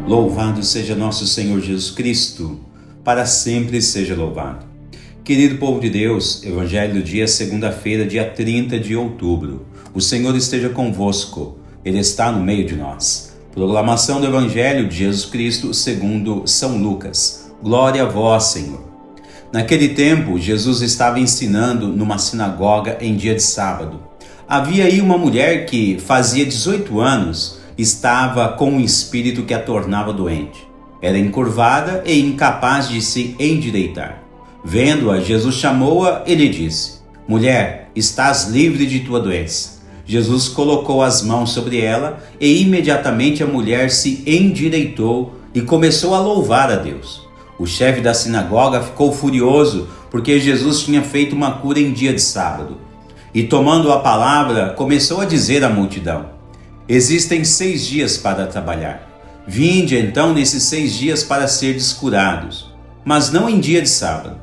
Louvado seja nosso Senhor Jesus Cristo, para sempre seja louvado. Querido povo de Deus, Evangelho do dia, segunda-feira, dia 30 de outubro. O Senhor esteja convosco, Ele está no meio de nós. Proclamação do Evangelho de Jesus Cristo segundo São Lucas. Glória a vós, Senhor. Naquele tempo, Jesus estava ensinando numa sinagoga em dia de sábado. Havia aí uma mulher que fazia 18 anos, estava com um espírito que a tornava doente. Era encurvada e incapaz de se endireitar. Vendo-a, Jesus chamou-a e lhe disse: Mulher, estás livre de tua doença. Jesus colocou as mãos sobre ela e imediatamente a mulher se endireitou e começou a louvar a Deus. O chefe da sinagoga ficou furioso porque Jesus tinha feito uma cura em dia de sábado. E tomando a palavra, começou a dizer à multidão: Existem 6 dias para trabalhar. Vinde então nesses 6 dias para serdes curados, mas não em dia de sábado.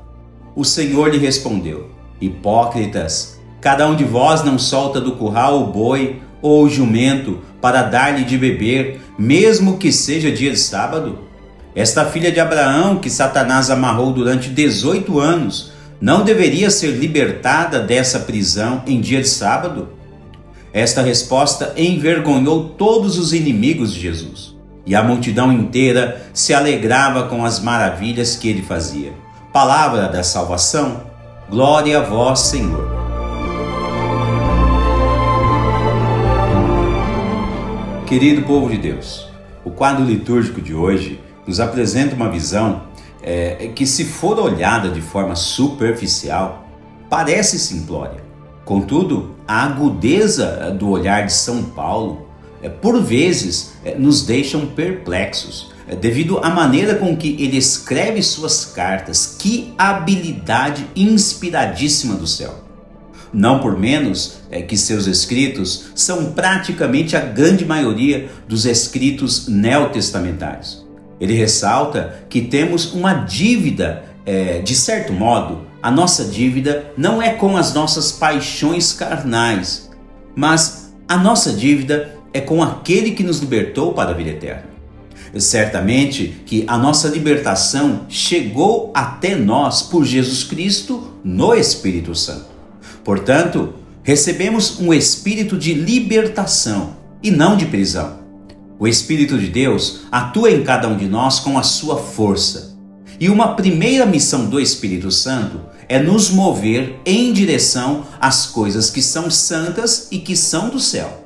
O Senhor lhe respondeu: Hipócritas, cada um de vós não solta do curral o boi ou o jumento para dar-lhe de beber, mesmo que seja dia de sábado? Esta filha de Abraão, que Satanás amarrou durante 18 anos, não deveria ser libertada dessa prisão em dia de sábado? Esta resposta envergonhou todos os inimigos de Jesus, e a multidão inteira se alegrava com as maravilhas que ele fazia. Palavra da salvação, glória a vós, Senhor. Querido povo de Deus, o quadro litúrgico de hoje nos apresenta uma visão que, se for olhada de forma superficial, parece simplória. Contudo, a agudeza do olhar de São Paulo, por vezes, nos deixam perplexos, devido à maneira com que ele escreve suas cartas. Que habilidade inspiradíssima do céu! Não por menos que seus escritos são praticamente a grande maioria dos escritos neotestamentários. Ele ressalta que temos uma dívida, de certo modo. A nossa dívida não é com as nossas paixões carnais, mas a nossa dívida é com aquele que nos libertou para a vida eterna. Certamente que a nossa libertação chegou até nós por Jesus Cristo no Espírito Santo. Portanto, recebemos um espírito de libertação e não de prisão. O Espírito de Deus atua em cada um de nós com a sua força. E uma primeira missão do Espírito Santo é nos mover em direção às coisas que são santas e que são do céu.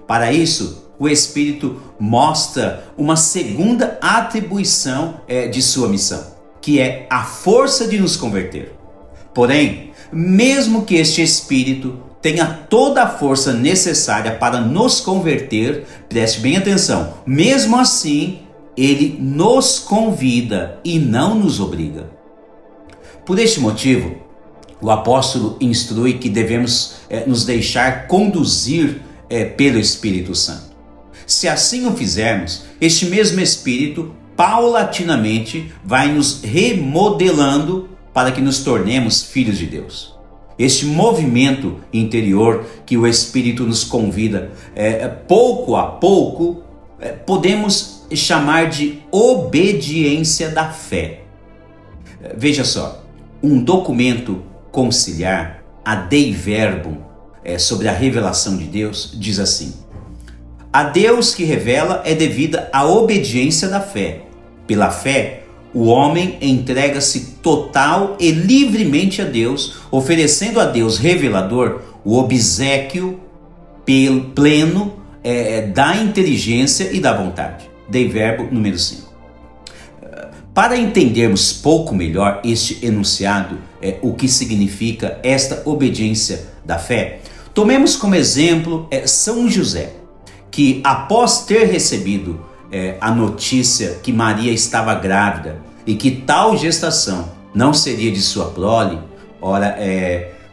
Para isso, o Espírito mostra uma segunda atribuição de sua missão, que é a força de nos converter. Porém, mesmo que este Espírito tenha toda a força necessária para nos converter, preste bem atenção, mesmo assim, ele nos convida e não nos obriga. Por este motivo, o apóstolo instrui que devemos nos deixar conduzir pelo Espírito Santo. Se assim o fizermos, este mesmo Espírito paulatinamente vai nos remodelando para que nos tornemos filhos de Deus. Este movimento interior que o Espírito nos convida, pouco a pouco, podemos chamar de obediência da fé. Veja só, um documento conciliar, a Dei Verbum, sobre a revelação de Deus, diz assim: a Deus que revela é devida a obediência da fé. Pela fé, o homem entrega-se total e livremente a Deus, oferecendo a Deus revelador o obséquio pleno da inteligência e da vontade. Dei Verbo número 5. Para entendermos pouco melhor este enunciado, o que significa esta obediência da fé, tomemos como exemplo São José, que após ter recebido a notícia que Maria estava grávida e que tal gestação não seria de sua prole,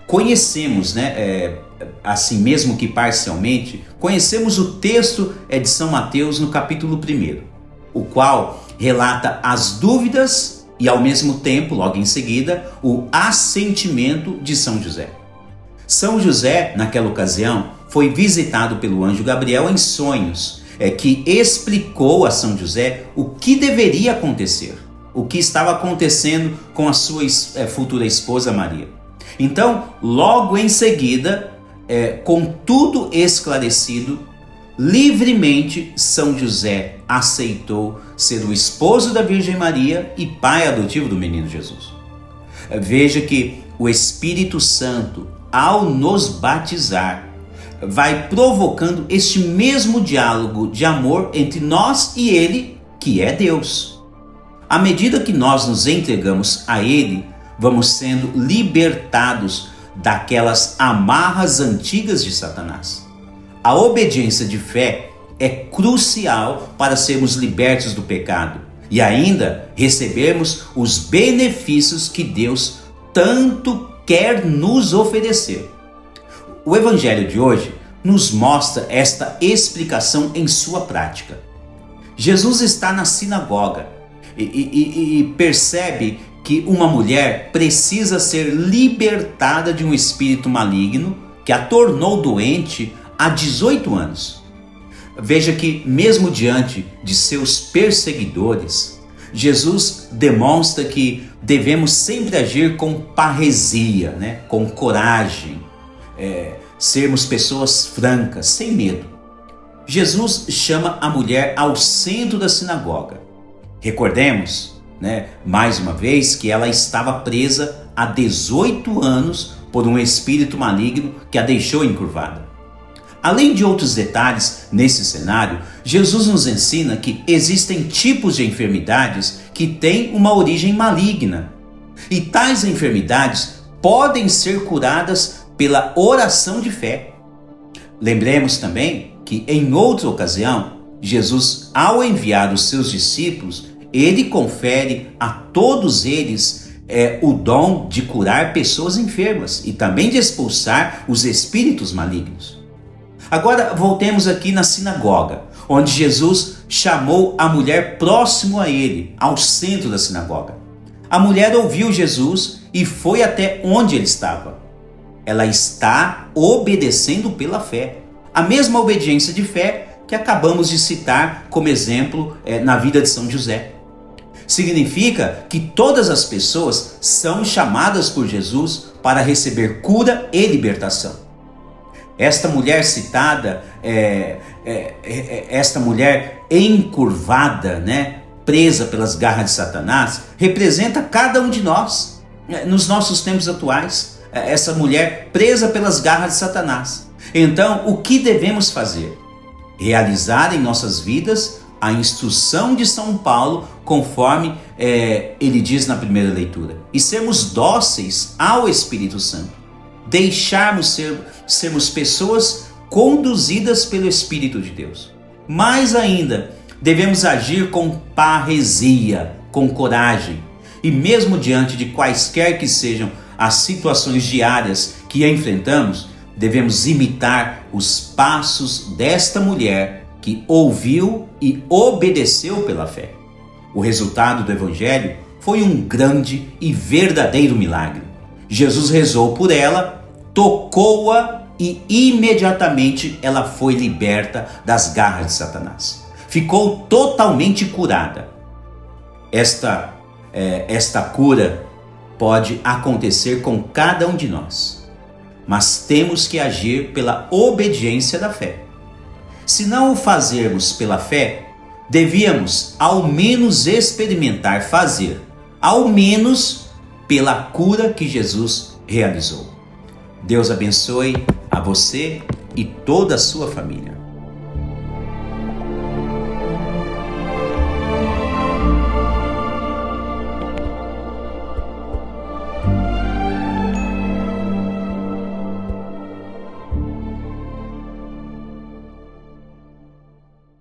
conhecemos, assim mesmo que parcialmente, conhecemos o texto de São Mateus no capítulo 1, o qual relata as dúvidas e ao mesmo tempo, logo em seguida, o assentimento de São José. São José, naquela ocasião, foi visitado pelo anjo Gabriel em sonhos que explicou a São José o que deveria acontecer, o que estava acontecendo com a sua futura esposa Maria. Então, logo em seguida, com tudo esclarecido, livremente São José aceitou ser o esposo da Virgem Maria e pai adotivo do menino Jesus. Veja que o Espírito Santo, ao nos batizar, vai provocando este mesmo diálogo de amor entre nós e Ele, que é Deus. À medida que nós nos entregamos a Ele, vamos sendo libertados daquelas amarras antigas de Satanás. A obediência de fé é crucial para sermos libertos do pecado e ainda recebermos os benefícios que Deus tanto quer nos oferecer. O Evangelho de hoje nos mostra esta explicação em sua prática. Jesus está na sinagoga e percebe que uma mulher precisa ser libertada de um espírito maligno que a tornou doente há 18 anos. Veja que, mesmo diante de seus perseguidores, Jesus demonstra que devemos sempre agir com parresia, com coragem, sermos pessoas francas, sem medo. Jesus chama a mulher ao centro da sinagoga. Recordemos, mais uma vez, que ela estava presa há 18 anos por um espírito maligno que a deixou encurvada. Além de outros detalhes nesse cenário, Jesus nos ensina que existem tipos de enfermidades que têm uma origem maligna. E tais enfermidades podem ser curadas pela oração de fé. Lembremos também que em outra ocasião, Jesus, ao enviar os seus discípulos, ele confere a todos eles o dom de curar pessoas enfermas e também de expulsar os espíritos malignos. Agora voltemos aqui na sinagoga, onde Jesus chamou a mulher próximo a ele, ao centro da sinagoga. A mulher ouviu Jesus e foi até onde ele estava. Ela está obedecendo pela fé, a mesma obediência de fé que acabamos de citar como exemplo na vida de São José. Significa que todas as pessoas são chamadas por Jesus para receber cura e libertação. Esta mulher citada, esta mulher encurvada, presa pelas garras de Satanás, representa cada um de nós, nos nossos tempos atuais. Essa mulher presa pelas garras de Satanás. Então, o que devemos fazer? Realizar em nossas vidas a instrução de São Paulo, conforme ele diz na primeira leitura, e sermos dóceis ao Espírito Santo. Deixarmos sermos pessoas conduzidas pelo Espírito de Deus. Mais ainda, devemos agir com parresia, com coragem, e mesmo diante de quaisquer que sejam as situações diárias que enfrentamos, devemos imitar os passos desta mulher que ouviu e obedeceu pela fé. O resultado do Evangelho foi um grande e verdadeiro milagre. Jesus rezou por ela, tocou-a e imediatamente ela foi liberta das garras de Satanás. Ficou totalmente curada. Esta cura pode acontecer com cada um de nós, mas temos que agir pela obediência da fé. Se não o fazermos pela fé, devíamos ao menos experimentar fazer, ao menos pela cura que Jesus realizou. Deus abençoe a você e toda a sua família.